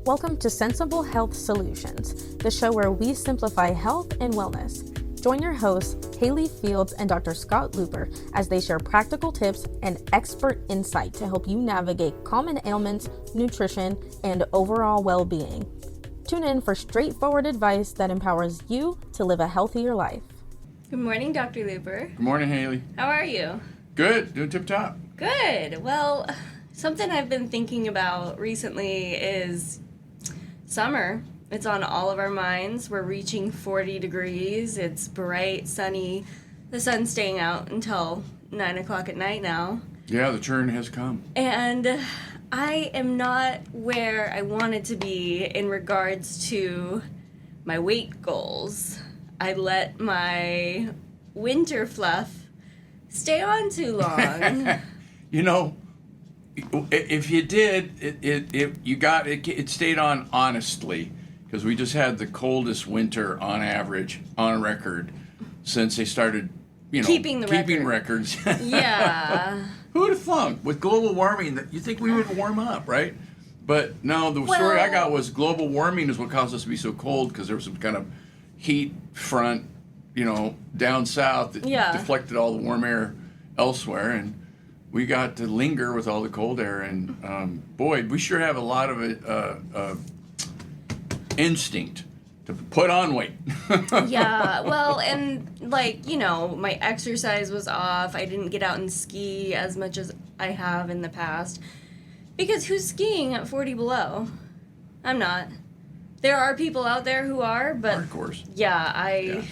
Welcome to Sensible Health Solutions, the show where we simplify health and wellness. Join your hosts, Hallie Fields and Dr. Scott Luper, as they share practical tips and expert insight to help you navigate common ailments, nutrition, and overall well-being. Tune in for straightforward advice that empowers you to live a healthier life. Good morning, Dr. Luper. Good morning, Haley. How are you? Good. Doing tip-top. Good. Well, something I've been thinking about recently is summer. It's on all of our minds. We're reaching 40 degrees. It's bright, sunny. The sun's staying out until 9 o'clock at night now. Yeah, the turn has come. And I am not where I wanted to be in regards to my weight goals. I let my winter fluff stay on too long. You know, if you did, it stayed on honestly, because we just had the coldest winter on average on record since they started, keeping records. Yeah. Who would have thunk with global warming that you think we would warm up, right? But no, the story I got was global warming is what caused us to be so cold because there was some kind of heat front, down south that deflected all the warm air elsewhere, and we got to linger with all the cold air. And boy, we sure have a lot of instinct to put on weight. Yeah, well, and my exercise was off. I didn't get out and ski as much as I have in the past. Because who's skiing at 40 below? I'm not. There are people out there who are, but hardcores. Yeah, I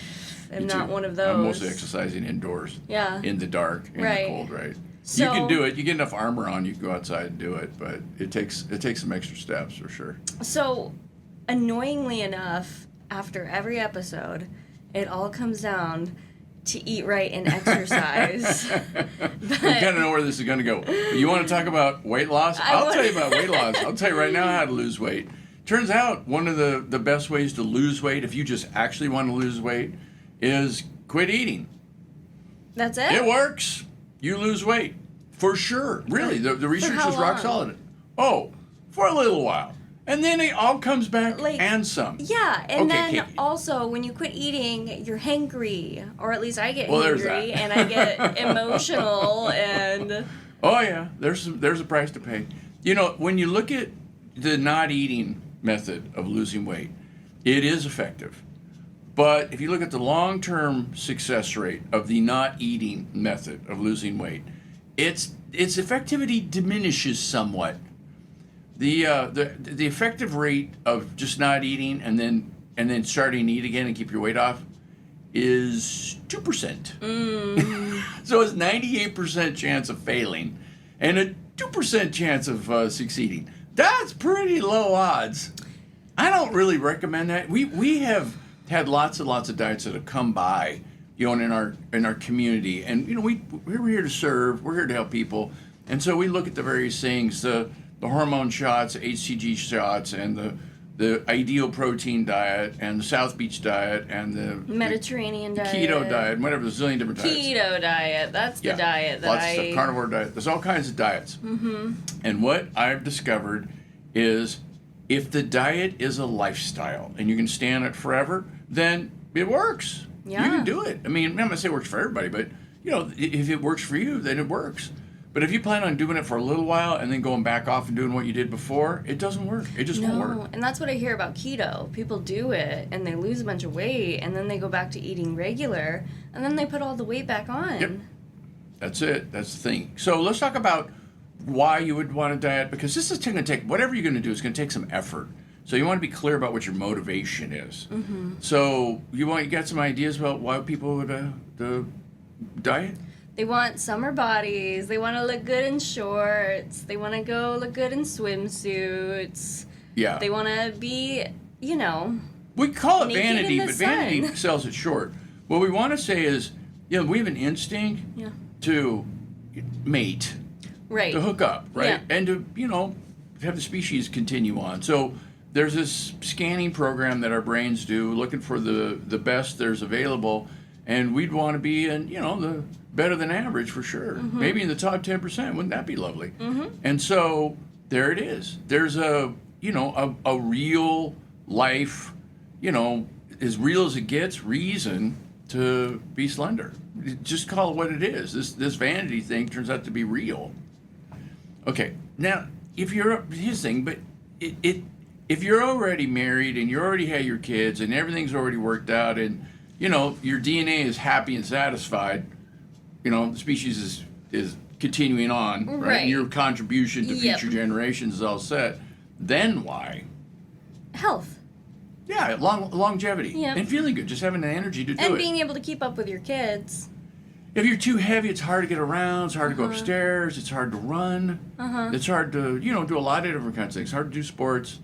am not one of those. I'm mostly exercising indoors. Yeah. In the dark, in the cold, right? So, you can do it. You get enough armor on, you can go outside and do it, but it takes some extra steps for sure. So, annoyingly enough, after every episode, it all comes down to eat right and exercise. We kind of know where this is going to go. You want to talk about weight loss? I'll tell you about weight loss. I'll tell you right now how to lose weight. Turns out one of the best ways to lose weight, if you just actually want to lose weight, is quit eating. That's it? It works. You lose weight. For sure. Really, the research is rock solid. Oh, for a little while. And then it all comes back and some. Yeah, and then also when you quit eating, you're hangry, or at least I get hangry, and I get emotional, and... Oh yeah, there's a price to pay. When you look at the not eating method of losing weight, it is effective. But if you look at the long-term success rate of the not eating method of losing weight, its effectivity diminishes somewhat. The effective rate of just not eating and then starting to eat again and keep your weight off is 2%. So it's 98% chance of failing and a 2% chance of succeeding. That's pretty low odds. I don't really recommend that. We have had lots and lots of diets that have come by, in our community, and we're here to serve. We're here to help people, and so we look at the various things, the hormone shots, HCG shots, and the ideal protein diet, and the South Beach diet, and the Mediterranean diet, keto diet, whatever, there's a zillion different diets. Keto diet, that's the diet that lots of stuff, carnivore diet. There's all kinds of diets. Mm-hmm. And what I've discovered is if the diet is a lifestyle and you can stay on it forever, then it works. Yeah. You can do it. I mean, I'm not going to say it works for everybody, but, if it works for you, then it works. But if you plan on doing it for a little while and then going back off and doing what you did before, it doesn't work. It just won't work. And that's what I hear about keto. People do it, and they lose a bunch of weight, and then they go back to eating regular, and then they put all the weight back on. Yep. That's it. That's the thing. So let's talk about why you would want to diet, because this is going to take, whatever you're going to do, is going to take some effort. So you want to be clear about what your motivation is. Mm-hmm. So you got some ideas about why people would diet? They want summer bodies. They want to look good in shorts. They want to go look good in swimsuits. Yeah. They want to be, we call it vanity, but sun. Vanity sells it short. What we want to say is, we have an instinct to mate. Right. To hook up, right? Yeah. And to, have the species continue on. So there's this scanning program that our brains do, looking for the best there's available, and we'd want to be in, the better than average for sure. Maybe in the top 10%. Wouldn't that be lovely? And so there it is. There's a a real life, as real as it gets, reason to be slender. Just call it what it is. This vanity thing turns out to be real. Okay, now if you're his thing, but if you're already married and you already had your kids and everything's already worked out and your DNA is happy and satisfied, the species is continuing on, right? Right. And your contribution to Yep. future generations is all set. Then why? Health. Yeah, longevity Yep. and feeling good, just having the energy to do And it. being able to keep up with your kids. If you're too heavy, it's hard to get around. It's hard to go upstairs. It's hard to run. It's hard to, do a lot of different kinds of things. It's hard to do sports.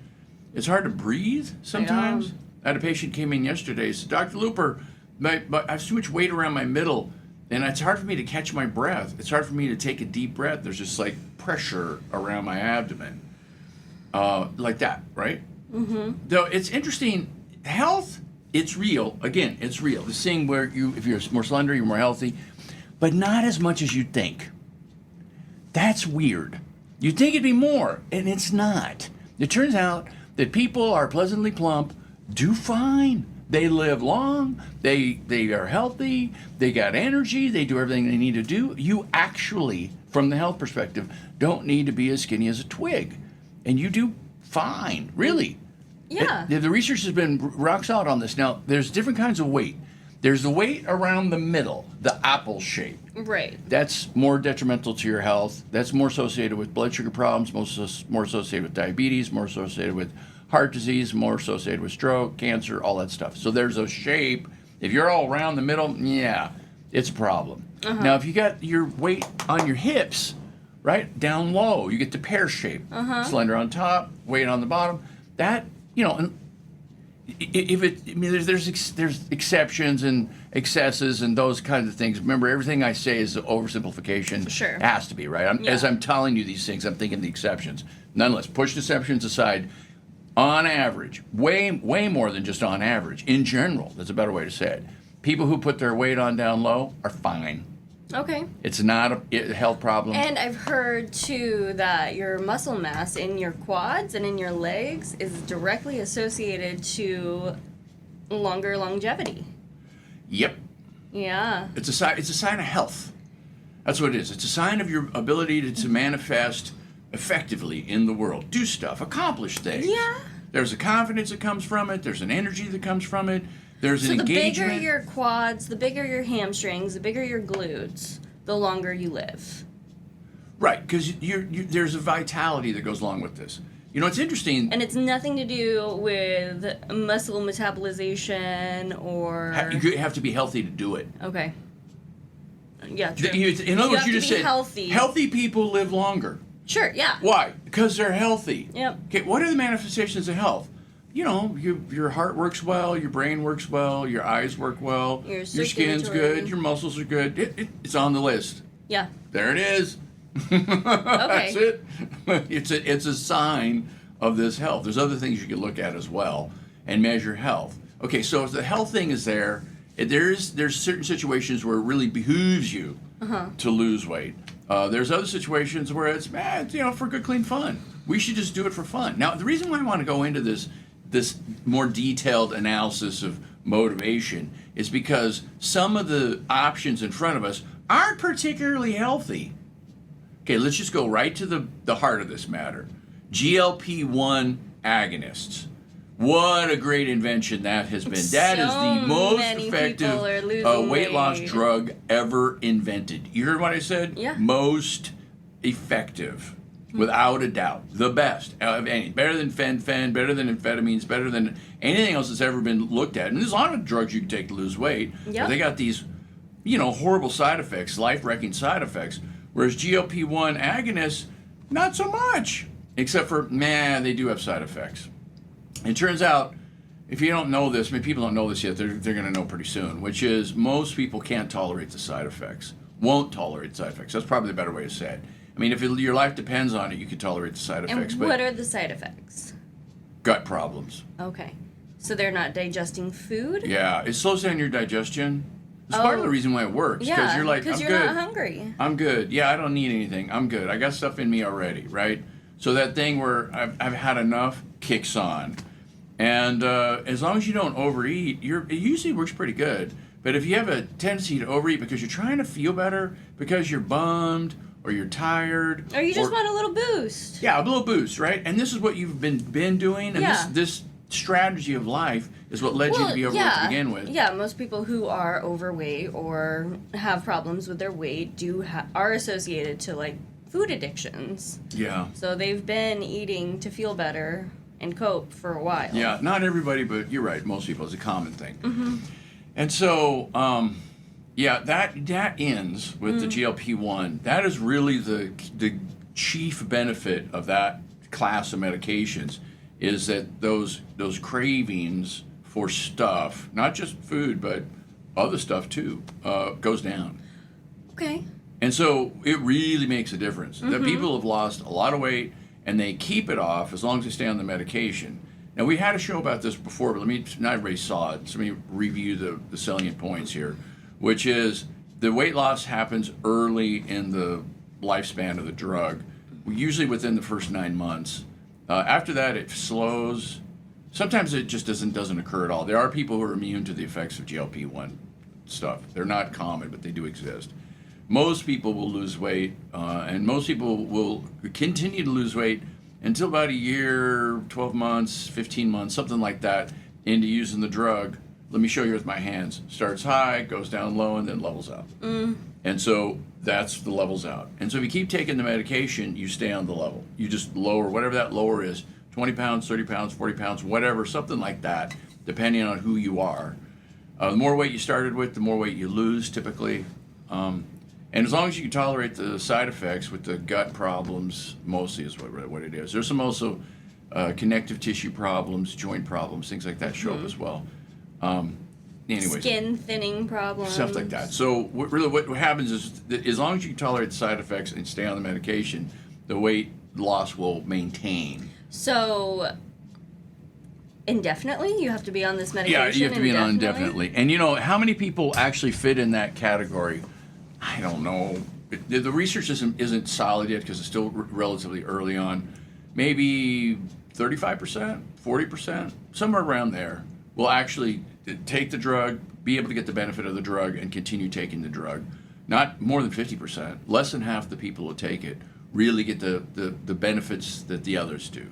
It's hard to breathe sometimes. I had a patient came in yesterday. Said, Dr. Luper, I have too much weight around my middle, and it's hard for me to catch my breath. It's hard for me to take a deep breath. There's just like pressure around my abdomen, like that, right? Mm-hmm. Though it's interesting, health, it's real. Again, it's real. This thing where if you're more slender, you're more healthy, but not as much as you'd think. That's weird. You'd think it'd be more, and it's not. It turns out that people are pleasantly plump, do fine. They live long, they are healthy, they got energy, they do everything they need to do. You actually, from the health perspective, don't need to be as skinny as a twig. And you do fine, really. Yeah. The research has been rock solid on this. Now, there's different kinds of weight. There's the weight around the middle, the apple shape. Right. That's more detrimental to your health. That's more associated with blood sugar problems, more associated with diabetes, more associated with heart disease, more associated with stroke, cancer, all that stuff. So there's a shape. If you're all around the middle, yeah, it's a problem. Now, if you got your weight on your hips, right, down low, you get the pear shape. Slender on top, weight on the bottom. That, and there's exceptions and excesses and those kinds of things. Remember, everything I say is oversimplification. Sure. It has to be, right? As I'm telling you these things, I'm thinking the exceptions. Nonetheless, push exceptions aside. On average, way more than just on average, in general, that's a better way to say it. People who put their weight on down low are fine. Okay. It's not a health problem. And I've heard, too, that your muscle mass in your quads and in your legs is directly associated to longer longevity. Yep. Yeah. It's a sign of health. That's what it is. It's a sign of your ability to manifest effectively in the world. Do stuff. Accomplish things. Yeah. There's a confidence that comes from it. There's an energy that comes from it. There's an engagement. So the bigger your quads, the bigger your hamstrings, the bigger your glutes, the longer you live. Right, because there's a vitality that goes along with this. It's interesting. And it's nothing to do with muscle metabolization or... You have to be healthy to do it. Okay. Yeah, true. In other words, you just said healthy. Healthy people live longer. Sure, yeah. Why? Because they're healthy. Yep. Okay, what are the manifestations of health? Your heart works well, your brain works well, your eyes work well, your skin's good, your muscles are good. It's on the list. Yeah. There it is. Okay. That's it. It's a sign of this health. There's other things you can look at as well and measure health. Okay, so if the health thing is there, there's certain situations where it really behooves you to lose weight. There's other situations where it's for good, clean fun. We should just do it for fun. Now, the reason why I want to go into this more detailed analysis of motivation is because some of the options in front of us aren't particularly healthy. Okay, let's just go right to the heart of this matter. GLP-1 agonists. What a great invention that has been. That is the most effective weight loss drug ever invented. You heard what I said? Yeah. Most effective. Without a doubt. The best of any. Better than fen, better than amphetamines, better than anything else that's ever been looked at. And there's a lot of drugs you can take to lose weight. Yep. But they got these, horrible side effects, life-wrecking side effects. Whereas GLP-1 agonists, not so much. Except for, they do have side effects. It turns out, if you don't know this, people don't know this yet, they're going to know pretty soon, which is most people can't tolerate the side effects. Won't tolerate the side effects. That's probably the better way to say it. I mean, if your life depends on it, you can tolerate the side effects. And what are the side effects? Gut problems. Okay. So they're not digesting food? Yeah, it slows down your digestion. It's part of the reason why it works. Yeah, because you're like, because I'm you're good. not hungry. I'm good. Yeah, I don't need anything. I'm good. I got stuff in me already, right? So that thing where I've had enough kicks on. And as long as you don't overeat, it usually works pretty good. But if you have a tendency to overeat because you're trying to feel better, because you're bummed, or you're tired, or you just want a little boost. Yeah, a little boost, right? And this is what you've been doing, and this strategy of life is what led you to be overweight to begin with. Yeah, most people who are overweight or have problems with their weight are associated to like food addictions. Yeah. So they've been eating to feel better and cope for a while. Yeah, not everybody, but you're right. Most people, it's a common thing. Mm-hmm. And so, that ends with the GLP-1. That is really the chief benefit of that class of medications, is that those cravings for stuff, not just food, but other stuff too, goes down. Okay. And so it really makes a difference. That people have lost a lot of weight, and they keep it off as long as they stay on the medication. Now, we had a show about this before, but not everybody saw it, so let me review the salient points here, which is the weight loss happens early in the lifespan of the drug, usually within the first 9 months. After that, it slows. Sometimes it just doesn't occur at all. There are people who are immune to the effects of GLP-1 stuff. They're not common, but they do exist. Most people will lose weight, and most people will continue to lose weight until about a year, 12 months, 15 months, something like that, into using the drug. Let me show you with my hands. Starts high, goes down low, and then levels out. And so that's the levels out. And so if you keep taking the medication, you stay on the level. You just lower, whatever that lower is, 20 pounds, 30 pounds, 40 pounds, whatever, something like that, depending on who you are. The more weight you started with, the more weight you lose, typically. And as long as you can tolerate the side effects with the gut problems, mostly is what it is. There's some also connective tissue problems, joint problems, things like that show up as well. Anyways, skin thinning problems. Stuff like that. So what happens is that as long as you can tolerate the side effects and stay on the medication, the weight loss will maintain. So indefinitely? You have to be on this medication? Yeah, you have to be on indefinitely. And how many people actually fit in that category? I don't know. The research isn't solid yet because it's still relatively early on. Maybe 35%, 40%, somewhere around there will actually take the drug, be able to get the benefit of the drug, and continue taking the drug. Not more than 50%. Less than half the people who take it really get the benefits that the others do.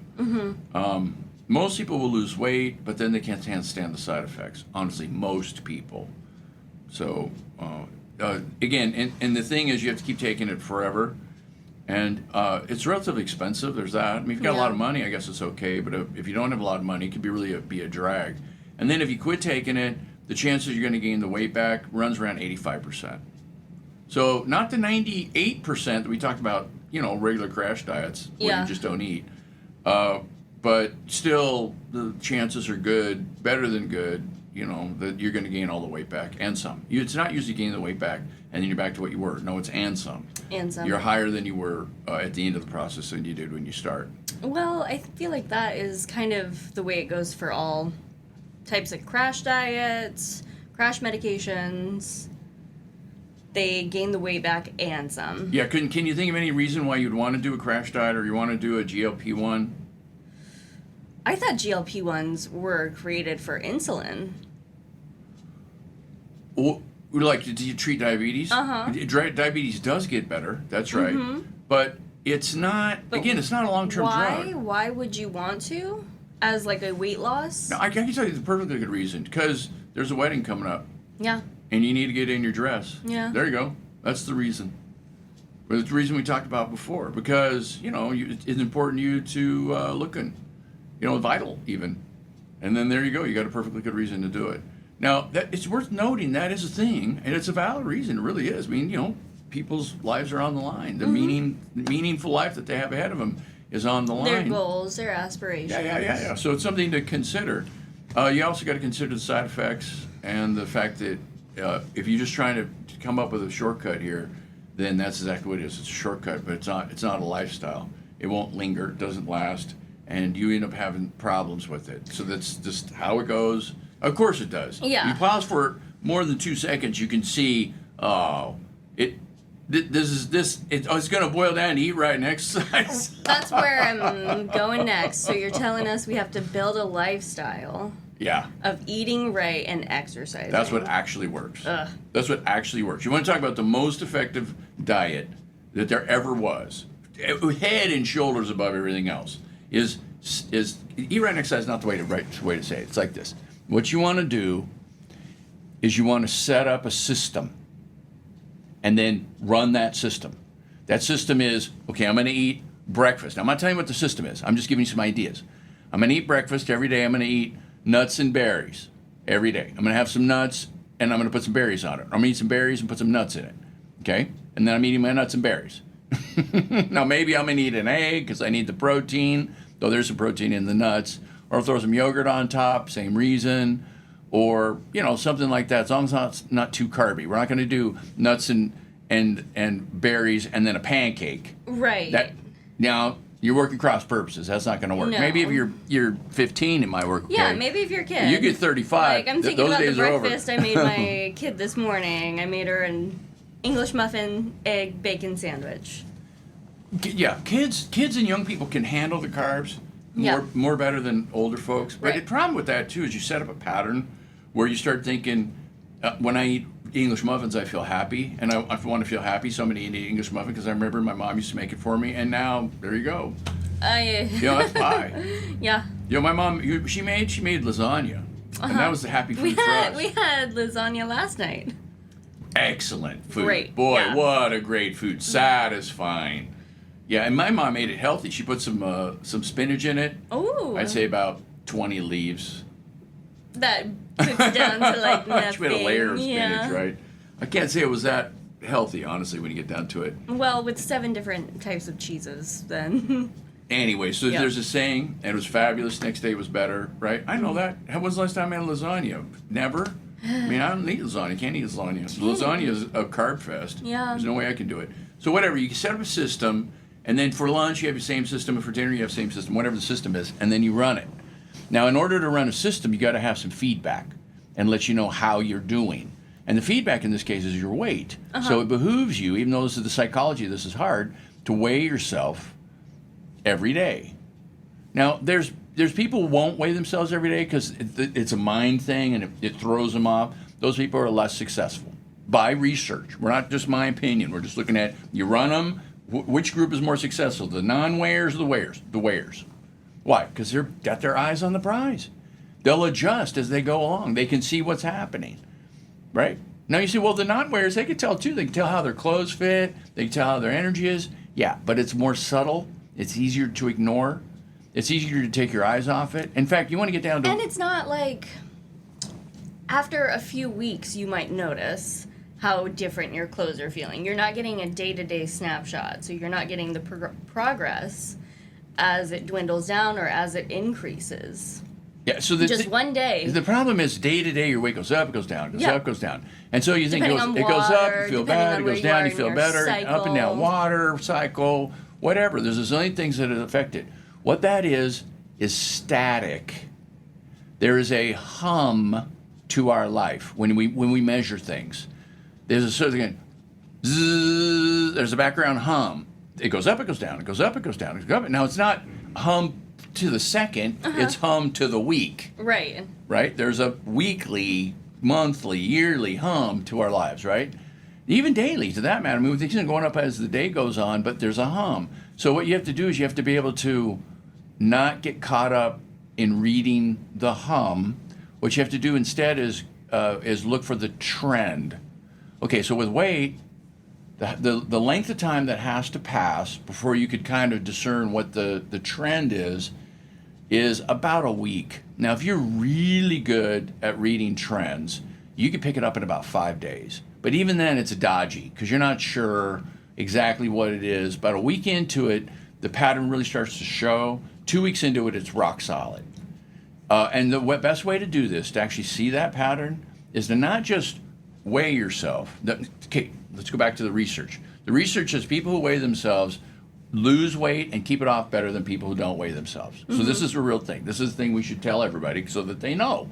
Most people will lose weight, but then they can't stand the side effects. Honestly, most people. So, again, and the thing is you have to keep taking it forever. And it's relatively expensive. There's that. I mean, if you've got a lot of money, I guess it's okay. But if you don't have a lot of money, it could be a drag. And then if you quit taking it, the chances you're going to gain the weight back runs around 85%. So not the 98% that we talked about, regular crash diets where you just don't eat. But still, the chances are good, better than good, that you're going to gain all the weight back and some. It's not usually gaining the weight back and then you're back to what you were. No, it's and some. And some. You're higher than you were at the end of the process than you did when you start. Well, I feel like that is kind of the way it goes for all types of crash diets, crash medications. They gain the weight back and some. Yeah, can you think of any reason why you'd want to do a crash diet or you want to do a GLP-1? I thought GLP-1s were created for insulin. Well, like, do you treat diabetes? Diabetes does get better, that's right. But it's not, it's not a long-term drug. Why would you want to? As like a weight loss? No, I can tell you the perfectly good reason. Because there's a wedding coming up. Yeah. And you need to get in your dress. Yeah. There you go. That's the reason. But it's the reason we talked about before. Because, it's important to you to looking, vital even. And then there you go. You got a perfectly good reason to do it. Now, it's worth noting that is a thing. And it's a valid reason. It really is. I mean, people's lives are on the line. The meaningful life that they have ahead of them is on the line. Their goals, their aspirations. Yeah. So it's something to consider. You also got to consider the side effects and the fact that if you're just trying to come up with a shortcut here, then that's exactly what it is. It's a shortcut, but it's not a lifestyle. It won't linger. It doesn't last, and you end up having problems with it. So that's just how it goes. Of course it does. Yeah. You pause for more than 2 seconds, you can see, It's going to boil down to eat right and exercise. That's where I'm going next. So you're telling us we have to build a lifestyle of eating right and exercising. That's what actually works. That's what actually works. You want to talk about the most effective diet that there ever was, head and shoulders above everything else, is eat right and exercise is not the right way to say it. It's like this. What you want to do is you want to set up a system and then run that system. That system is, okay, I'm going to eat breakfast. Now, I'm not telling you what the system is. I'm just giving you some ideas. I'm going to eat breakfast every day. I'm going to eat nuts and berries every day. I'm going to have some nuts, and I'm going to put some berries on it. I'm going to eat some berries and put some nuts in it, okay? And then I'm eating my nuts and berries. Now, maybe I'm going to eat an egg because I need the protein, though there's some protein in the nuts. Or I'll throw some yogurt on top, same reason. Or, something like that, as long as it's not too carby. We're not going to do nuts and berries and then a pancake. Right. Now, you're working cross purposes. That's not going to work. No. Maybe if you're 15, it might work okay. Yeah, maybe if you're a kid. You get 35, Like, I'm thinking those about days the are over. breakfast I made my kid this morning. I made her an English muffin, egg, bacon sandwich. Yeah, kids and young people can handle the carbs more better than older folks. But the problem with that, too, is you set up a pattern where you start thinking, when I eat English muffins, I feel happy, and I want to feel happy, so I'm going to eat an English muffin because I remember my mom used to make it for me, and now, there you go. That's pie. Yeah. My mom, she made lasagna, and that was the happy food for us. We had lasagna last night. Excellent food. Great. Boy, what a great food. Satisfying. Yeah, and my mom made it healthy. She put some spinach in it. Oh. I'd say about 20 leaves. That cooks down to like nothing. She made a layer of spinach, right? I can't say it was that healthy, honestly, when you get down to it. Well, with 7 different types of cheeses, then. Anyway, so there's a saying, and it was fabulous. Next day was better, right? I know that. When was the last time I had lasagna? Never. I mean, I don't eat lasagna. Can't eat lasagna. Lasagna is a carb fest. Yeah. There's no way I can do it. So whatever, you can set up a system, and then for lunch you have the same system, and for dinner you have the same system, whatever the system is, and then you run it. Now, in order to run a system, you got to have some feedback and let you know how you're doing. And the feedback in this case is your weight. So it behooves you, even though this is the psychology, this is hard, to weigh yourself every day. Now, there's people who won't weigh themselves every day because it's a mind thing and it throws them off. Those people are less successful by research. We're not just my opinion. We're just looking at, you run them, which group is more successful, the non-weighers or the weighers? The weighers. Why? Because they've got their eyes on the prize. They'll adjust as they go along. They can see what's happening, right? Now you say, well, the non-wearers, they can tell too. They can tell how their clothes fit. They can tell how their energy is. Yeah, but it's more subtle. It's easier to ignore. It's easier to take your eyes off it. In fact, you want to get down to... And it's not like after a few weeks you might notice how different your clothes are feeling. You're not getting a day-to-day snapshot, so you're not getting the progress as it dwindles down or as it increases. Yeah, so just one day. The problem is day to day your weight goes up, it goes down, goes up, goes down. And so you think it goes up, you feel bad, it goes down, you feel better, up and down, water cycle, whatever. There's a zillion things that affect it. What that is static. There is a hum to our life when we measure things. There's a sort of thing, zzz, there's a background hum. It goes up, it goes down, it goes up, it goes down, it goes up. Now it's not hum to the second, it's hum to the week. Right. Right? There's a weekly, monthly, yearly hum to our lives, right? Even daily, to that matter. I mean, things are going up as the day goes on, but there's a hum. So what you have to do is you have to be able to not get caught up in reading the hum. What you have to do instead is look for the trend. Okay, so with weight, the length of time that has to pass before you could kind of discern what the trend is about a week. Now, if you're really good at reading trends, you can pick it up in about 5 days. But even then, it's dodgy because you're not sure exactly what it is. But a week into it, the pattern really starts to show. 2 weeks into it, it's rock solid. And the best way to do this, to actually see that pattern, is to not just weigh yourself. Okay, let's go back to the research. The research says people who weigh themselves lose weight and keep it off better than people who don't weigh themselves. So this is a real thing. This is the thing we should tell everybody so that they know.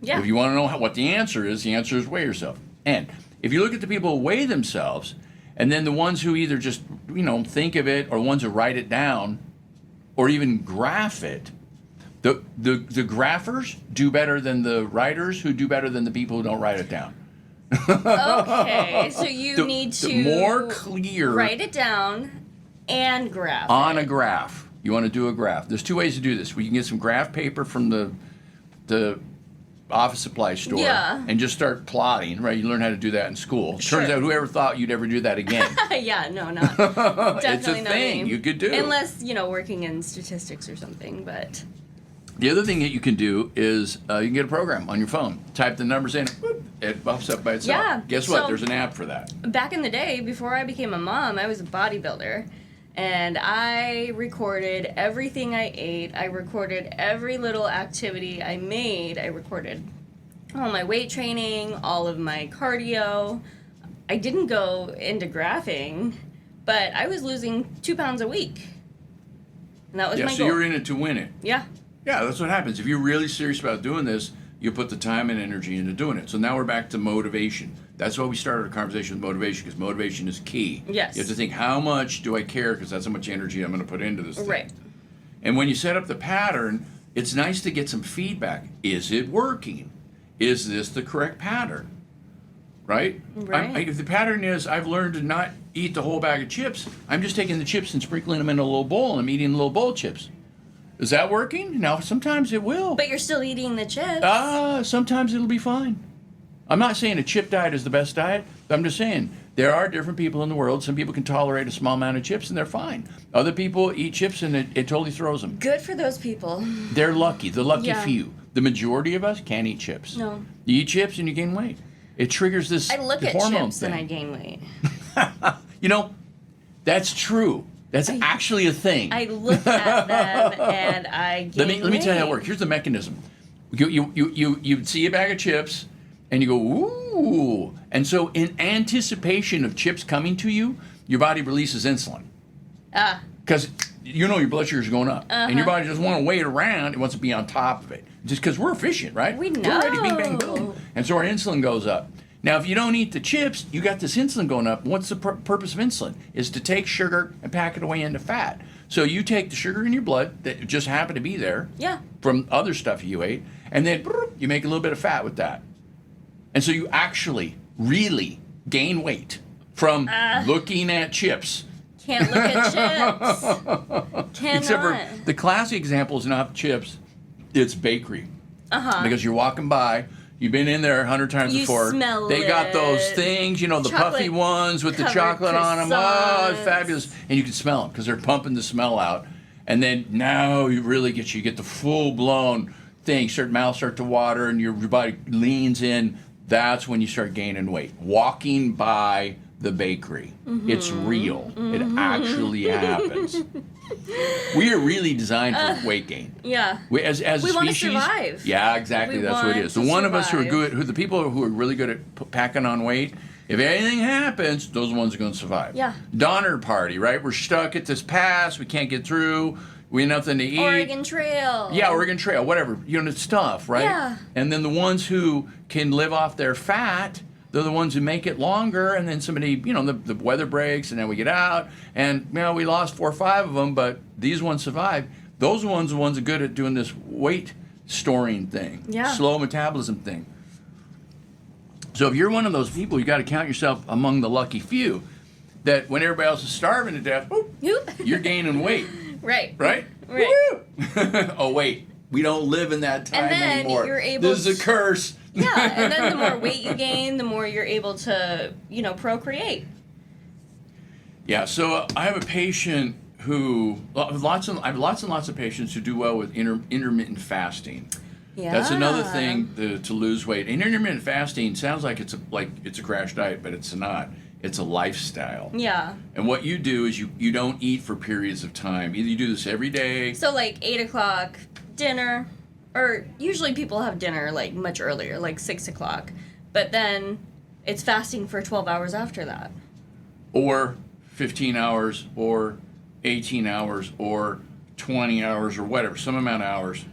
Yeah. If you want to know what the answer is weigh yourself. And if you look at the people who weigh themselves And then the ones who either just, think of it, or ones who write it down, or even graph it, the graphers do better than the writers, who do better than the people who don't write it down. Okay, so you need to the more clear, write it down and graph on it. a graph. You want to do a graph. There's two ways to do this. We can get some graph paper from the office supply store, and just start plotting, right? You learn how to do that in school. Sure. Turns out whoever thought you'd ever do that again. Yeah, no, not definitely It's a not thing me. you could do. Unless, working in statistics or something, but... The other thing that you can do is you can get a program on your phone. Type the numbers in, whoop, it buffs up by itself. Yeah. Guess what? So, There's an app for that. Back in the day, before I became a mom, I was a bodybuilder. And I recorded everything I ate. I recorded every little activity I made. I recorded all my weight training, all of my cardio. I didn't go into graphing, but I was losing 2 pounds a week. And that was my goal. So you're in it to win it. Yeah. Yeah, that's what happens. If you're really serious about doing this, you put the time and energy into doing it. So now we're back to motivation. That's why we started a conversation with motivation, because motivation is key. Yes. You have to think, how much do I care? Because that's how much energy I'm going to put into this thing. Right. And when you set up the pattern, it's nice to get some feedback. Is it working? Is this the correct pattern? Right? Right. If the pattern is, I've learned to not eat the whole bag of chips, I'm just taking the chips and sprinkling them in a little bowl, and I'm eating a little bowl of chips. Is that working? Now, sometimes it will. But you're still eating the chips. Sometimes it'll be fine. I'm not saying a chip diet is the best diet. I'm just saying there are different people in the world. Some people can tolerate a small amount of chips and they're fine. Other people eat chips and it totally throws them. Good for those people. They're lucky. The lucky Yeah. few. The majority of us can't eat chips. No. You eat chips and you gain weight. It triggers this I look at hormone chips thing. and I gain weight. That's true. That's actually a thing. I look at them and I gain weight. Let me tell you how it works. Here's the mechanism. You see a bag of chips, and you go, ooh. And so in anticipation of chips coming to you, your body releases insulin. Because your blood sugar is going up. And your body doesn't want to wait around. It wants to be on top of it. Just because we're efficient, right? We know. We're ready, bing, bang, boom. And so our insulin goes up. Now, if you don't eat the chips, you got this insulin going up. What's the purpose of insulin? Is to take sugar and pack it away into fat. So you take the sugar in your blood that just happened to be there from other stuff you ate, and then you make a little bit of fat with that. And so you actually really gain weight from looking at chips. Can't look at chips. Cannot. Except for the classic example is not chips, it's bakery. Because you're walking by, you've been in there 100 times before. Smell they got those things, the puffy ones with the chocolate on them. Oh, it's fabulous. And you can smell them because they're pumping the smell out. And then now you get the full-blown thing. Mouth start to water and your body leans in. That's when you start gaining weight. Walking by the bakery. It's real. It actually happens. We are really designed for weight gain. Yeah. As a we want to species. survive. Yeah, exactly. That's what it is. The one of us who are good, the people who are really good at packing on weight, if anything happens, those ones are going to survive. Yeah. Donner Party, right? We're stuck at this pass. We can't get through. We have nothing to eat. Oregon Trail. Yeah, Oregon Trail, whatever. Stuff, right? Yeah. And then the ones who can live off their fat, they're the ones who make it longer, and then somebody, the weather breaks, and then we get out, and, we lost 4 or 5 of them, but these ones survived. Those ones are the ones who are good at doing this weight storing thing, slow metabolism thing. So if you're one of those people, you got to count yourself among the lucky few, that when everybody else is starving to death, you're gaining weight. Right. Right? Oh, wait. We don't live in that time and then anymore. You're able this is a curse. Yeah, and then the more weight you gain, the more you're able to, procreate. Yeah, so I have a patient who, I have lots and lots of patients who do well with intermittent fasting. Yeah. That's another thing to lose weight. And intermittent fasting sounds like it's a crash diet, but it's not. It's a lifestyle. Yeah. And what you do is you don't eat for periods of time. Either you do this every day. So 8 o'clock, dinner, or usually people have dinner much earlier, 6 o'clock. But then it's fasting for 12 hours after that. Or 15 hours, or 18 hours, or 20 hours, or whatever, some amount of hours.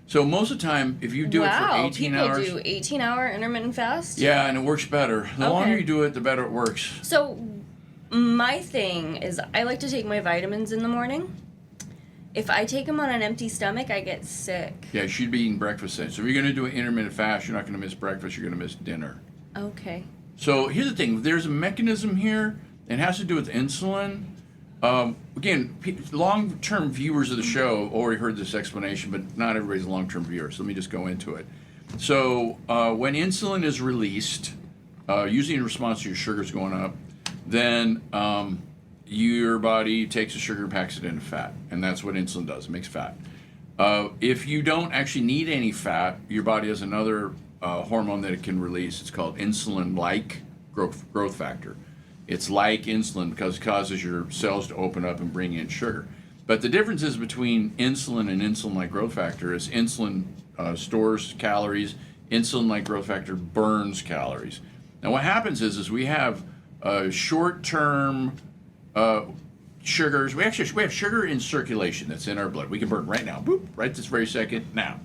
So most of the time, if you do it for 18 hours... Wow, people do 18-hour intermittent fast? Yeah, and it works better. The longer you do it, the better it works. So My thing is I like to take my vitamins in the morning. If I take them on an empty stomach, I get sick. Yeah, you should be eating breakfast then. So if you're going to do an intermittent fast, you're not going to miss breakfast, you're going to miss dinner. Okay. So here's the thing. There's a mechanism here. It has to do with insulin. Again, long-term viewers of the show already heard this explanation, but not everybody's a long-term viewer. So let me just go into it. So when insulin is released, usually in response to your sugars going up, then your body takes the sugar and packs it into fat, and that's what insulin does. It makes fat. If you don't actually need any fat, your body has another hormone that it can release. It's called insulin-like growth factor. It's like insulin because it causes your cells to open up and bring in sugar. But the differences between insulin and insulin-like growth factor is insulin stores calories, insulin-like growth factor burns calories. Now what happens is we have short-term sugars. We have sugar in circulation that's in our blood. We can burn right now, boop, right this very second now.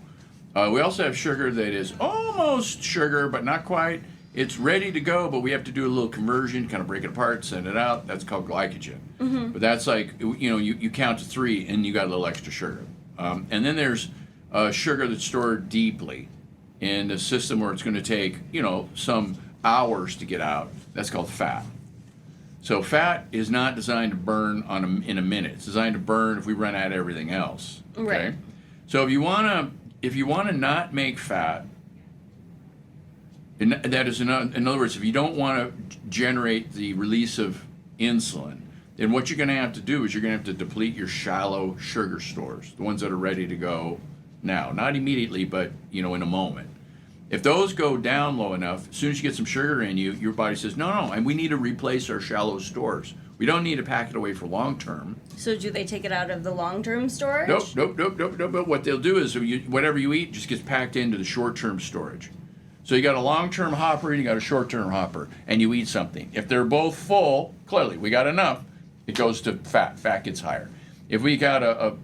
We also have sugar that is almost sugar, but not quite. It's ready to go, but we have to do a little conversion, kind of break it apart, send it out. That's called glycogen. Mm-hmm. But that's like, you count to 3 and you got a little extra sugar. And then there's sugar that's stored deeply in the system where it's going to take, some hours to get out. That's called fat. So fat is not designed to burn in a minute. It's designed to burn if we run out of everything else. Okay? Right. So if you want to not make fat, and that is in other words, if you don't want to generate the release of insulin, then what you're going to have to do is you're going to have to deplete your shallow sugar stores, the ones that are ready to go now, not immediately, but in a moment. If those go down low enough, as soon as you get some sugar in you, your body says, no, and we need to replace our shallow stores. We don't need to pack it away for long term. So do they take it out of the long-term storage? Nope. But what they'll do is whatever you eat just gets packed into the short-term storage. So you got a long-term hopper and you got a short-term hopper, and you eat something. If they're both full, clearly we got enough, it goes to fat. Fat gets higher. If we got a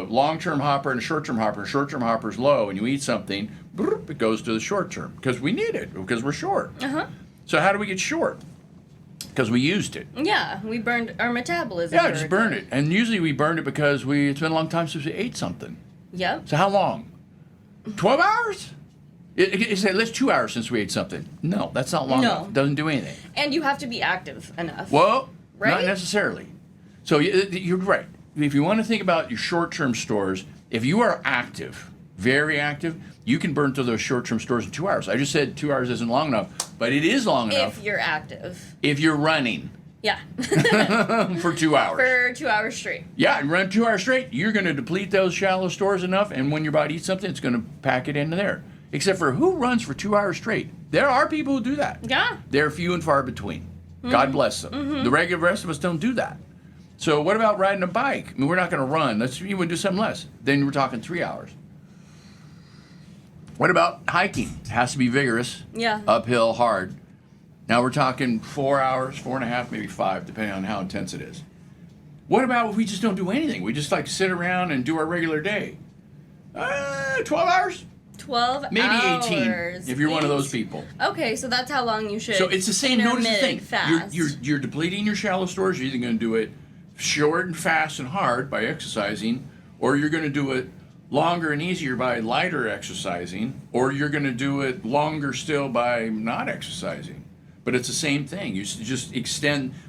long-term hopper and a short-term hopper is low, and you eat something, it goes to the short-term because we need it, because we're short. Uh-huh. So how do we get short? Because we used it. Yeah, we burned our metabolism. Yeah, just burned it. And usually we burned it because it's been a long time since we ate something. Yep. So how long? 12 hours? You say, let's 2 hours since we ate something. No, that's not long enough. It doesn't do anything. And you have to be active enough. Well, right? Not necessarily. So you're right. If you want to think about your short-term stores, if you are active, very active, you can burn through those short-term stores in 2 hours. I just said 2 hours isn't long enough, but it is long enough. If you're active. If you're running. Yeah. For 2 hours. For 2 hours straight. Yeah, and run 2 hours straight. You're going to deplete those shallow stores enough, and when your body eats something, it's going to pack it into there. Except for who runs for 2 hours straight? There are people who do that. Yeah. They're few and far between. God bless them. Mm-hmm. The regular rest of us don't do that. So what about riding a bike? I mean, we're not going to run. You would do something less. Then we're talking 3 hours. What about hiking? It has to be vigorous. Yeah. Uphill, hard. Now we're talking 4 hours, 4.5, maybe 5, depending on how intense it is. What about if we just don't do anything? We just sit around and do our regular day. 12 hours? 12 maybe hours. 18 if you're one of those people. Okay, so that's how long you should. So it's the same. Notice the thing. Fast. You're depleting your shallow stores. You're either going to do it short and fast and hard by exercising, or you're going to do it longer and easier by lighter exercising, or you're going to do it longer still by not exercising. But it's the same thing. You just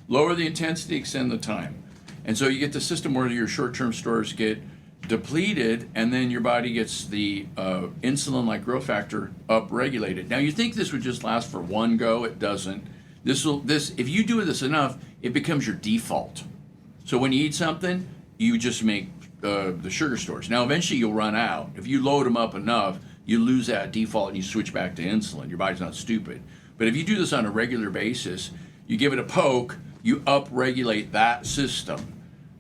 lower the intensity, extend the time. And so you get the system where your short-term stores get depleted, and then your body gets the insulin-like growth factor up-regulated. Now, you think this would just last for one go. It doesn't. If you do this enough, it becomes your default. So when you eat something, you just make the sugar stores. Now, eventually you'll run out. If you load them up enough, you lose that default and you switch back to insulin. Your body's not stupid. But if you do this on a regular basis, you give it a poke, you up-regulate that system.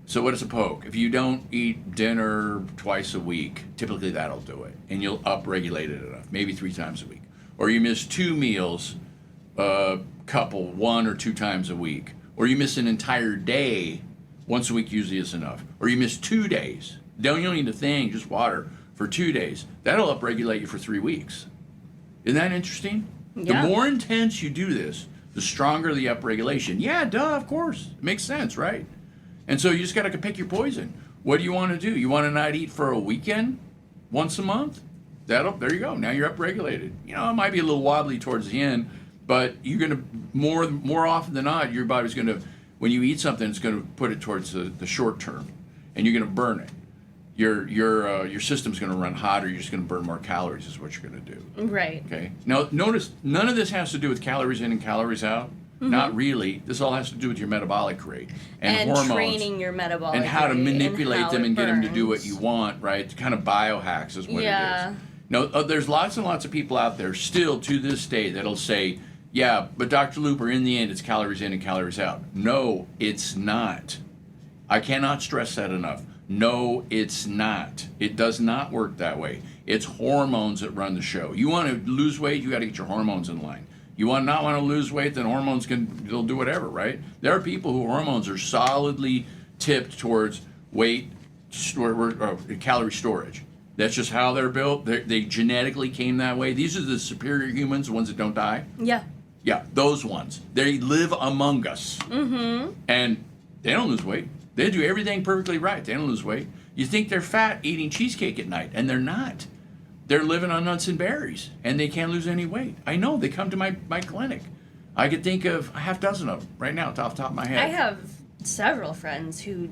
So what is a poke? If you don't eat dinner twice a week, typically that'll do it. And you'll up-regulate it enough, maybe 3 times a week. Or you miss 2 meals, 1 or 2 times a week. Or you miss an entire day, once a week usually is enough. Or you miss 2 days. You don't need a thing, just water, for 2 days. That'll up-regulate you for 3 weeks. Isn't that interesting? Yeah. The more intense you do this, the stronger the upregulation. Yeah, duh, of course. It makes sense, right? And so you just got to pick your poison. What do you want to do? You want to not eat for a weekend? Once a month? There you go. Now you're upregulated. You know, it might be a little wobbly towards the end, but you're going to, more often than not, your body's going to, when you eat something, it's going to put it towards the short term, and you're going to burn it. Your system's going to run hotter. You're just going to burn more calories is what you're going to do. Right. Okay. Now, notice none of this has to do with calories in and calories out. Mm-hmm. Not really. This all has to do with your metabolic rate and hormones. Training your metabolic and how to manipulate them and get them to do what burns. you want, right? Kind of biohacks is what it Yeah. is. No, there's lots and lots of people out there still to this day that'll say, yeah, but Dr. Luper, in the end, it's calories in and calories out. No, it's not. I cannot stress that enough. No, it's not. It does not work that way. It's hormones that run the show. You want to lose weight, you got to get your hormones in line. You not want to lose weight, then hormones they'll do whatever, right? There are people whose hormones are solidly tipped towards weight, calorie storage. That's just how they're built. They genetically came that way. These are the superior humans, the ones that don't die. Yeah. Yeah, those ones. They live among us. Mm-hmm. And they don't lose weight. They do everything perfectly right. They don't lose weight. You think they're fat eating cheesecake at night, and they're not. They're living on nuts and berries, and they can't lose any weight. I know. They come to my clinic. I could think of a half dozen of them right now off the top of my head. I have several friends who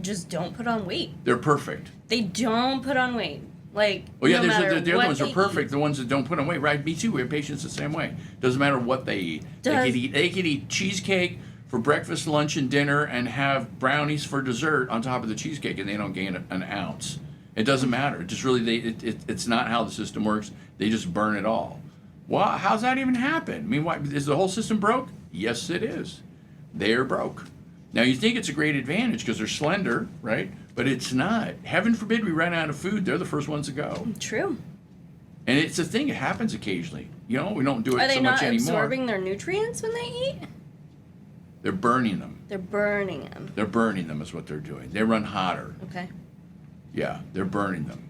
just don't put on weight. They're perfect. They don't put on weight. Like, well, yeah, no matter the other what ones are they perfect. eat. The ones that don't put on weight, right? Me too. We have patients the same way. Doesn't matter what they eat. They could eat cheesecake for breakfast, lunch, and dinner, and have brownies for dessert on top of the cheesecake, and they don't gain an ounce. It doesn't matter. It just really it's not how the system works. They just burn it all. Well, how's that even happen? I mean, is the whole system broke? Yes, it is. They are broke. Now, you think it's a great advantage because they're slender, right? But it's not. Heaven forbid we run out of food. They're the first ones to go. True. And it's a thing. It happens occasionally. You know, we don't do it Are they so not much anymore. absorbing their nutrients when they eat? They're burning them. They're burning them. They're burning them is what they're doing. They run hotter. Okay. Yeah, they're burning them.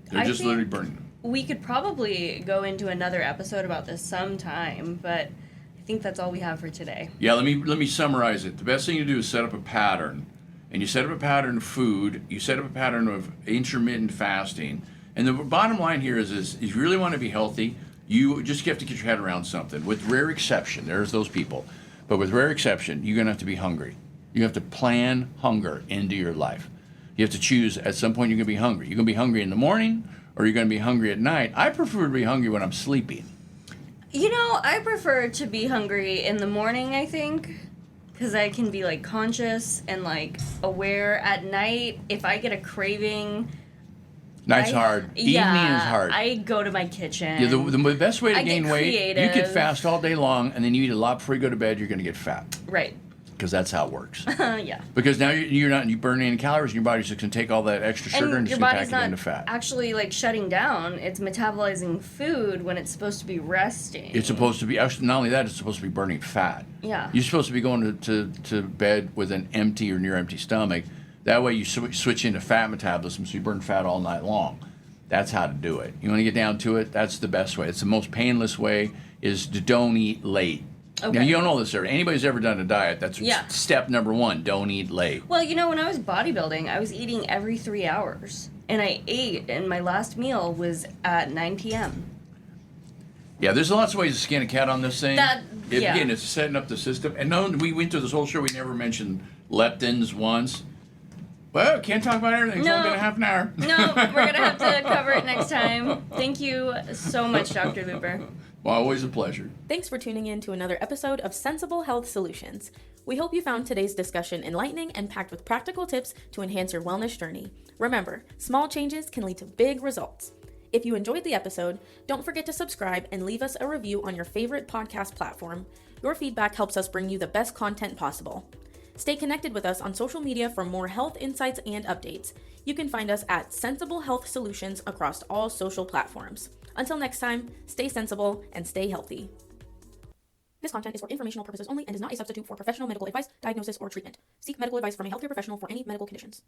They're I just think literally burning them. We could probably go into another episode about this sometime, but I think that's all we have for today. Yeah, let me summarize it. The best thing to do is set up a pattern. And you set up a pattern of food, you set up a pattern of intermittent fasting. And the bottom line here is if you really want to be healthy, you just have to get your head around something. With rare exception, there's those people. But with rare exception, you're going to have to be hungry. You have to plan hunger into your life. You have to choose at some point you're going to be hungry. You're going to be hungry in the morning or you're going to be hungry at night. I prefer to be hungry when I'm sleeping. You know, I prefer to be hungry in the morning, I think, because I can be, like, conscious and, like, aware at night. If I get a craving... Night's hard. Yeah, Evening is hard. I go to my kitchen. Yeah, the best way to gain weight, creative. you could fast all day long and then you eat a lot before you go to bed, you're going to get fat. Right. Because that's how it works. Yeah. Because now you burn any calories and your body's just going to take all that extra sugar and just your pack body's it not into fat. actually, like, shutting down. It's metabolizing food when it's supposed to be resting. It's supposed to be, actually, not only that, it's supposed to be burning fat. Yeah. You're supposed to be going to bed with an empty or near empty stomach. That way you switch into fat metabolism so you burn fat all night long. That's how to do it. You want to get down to it? That's the best way. It's the most painless way is to don't eat late. Okay. Now, you don't know this. Anybody's ever done a diet, that's step number one, don't eat late. Well, you know, when I was bodybuilding, I was eating every 3 hours. And I ate, and my last meal was at 9 p.m. Yeah, there's lots of ways to skin a cat on this thing. Yeah. Again, it's setting up the system. And no, we went through this whole show, we never mentioned leptins once. Well, can't talk about everything. It's only been a half an hour. No, we're going to have to cover it next time. Thank you so much, Dr. Luper. Well, always a pleasure. Thanks for tuning in to another episode of Sensible Health Solutions. We hope you found today's discussion enlightening and packed with practical tips to enhance your wellness journey. Remember, small changes can lead to big results. If you enjoyed the episode, don't forget to subscribe and leave us a review on your favorite podcast platform. Your feedback helps us bring you the best content possible. Stay connected with us on social media for more health insights and updates. You can find us at Sensible Health Solutions across all social platforms. Until next time, stay sensible and stay healthy. This content is for informational purposes only and is not a substitute for professional medical advice, diagnosis, or treatment. Seek medical advice from a healthcare professional for any medical conditions.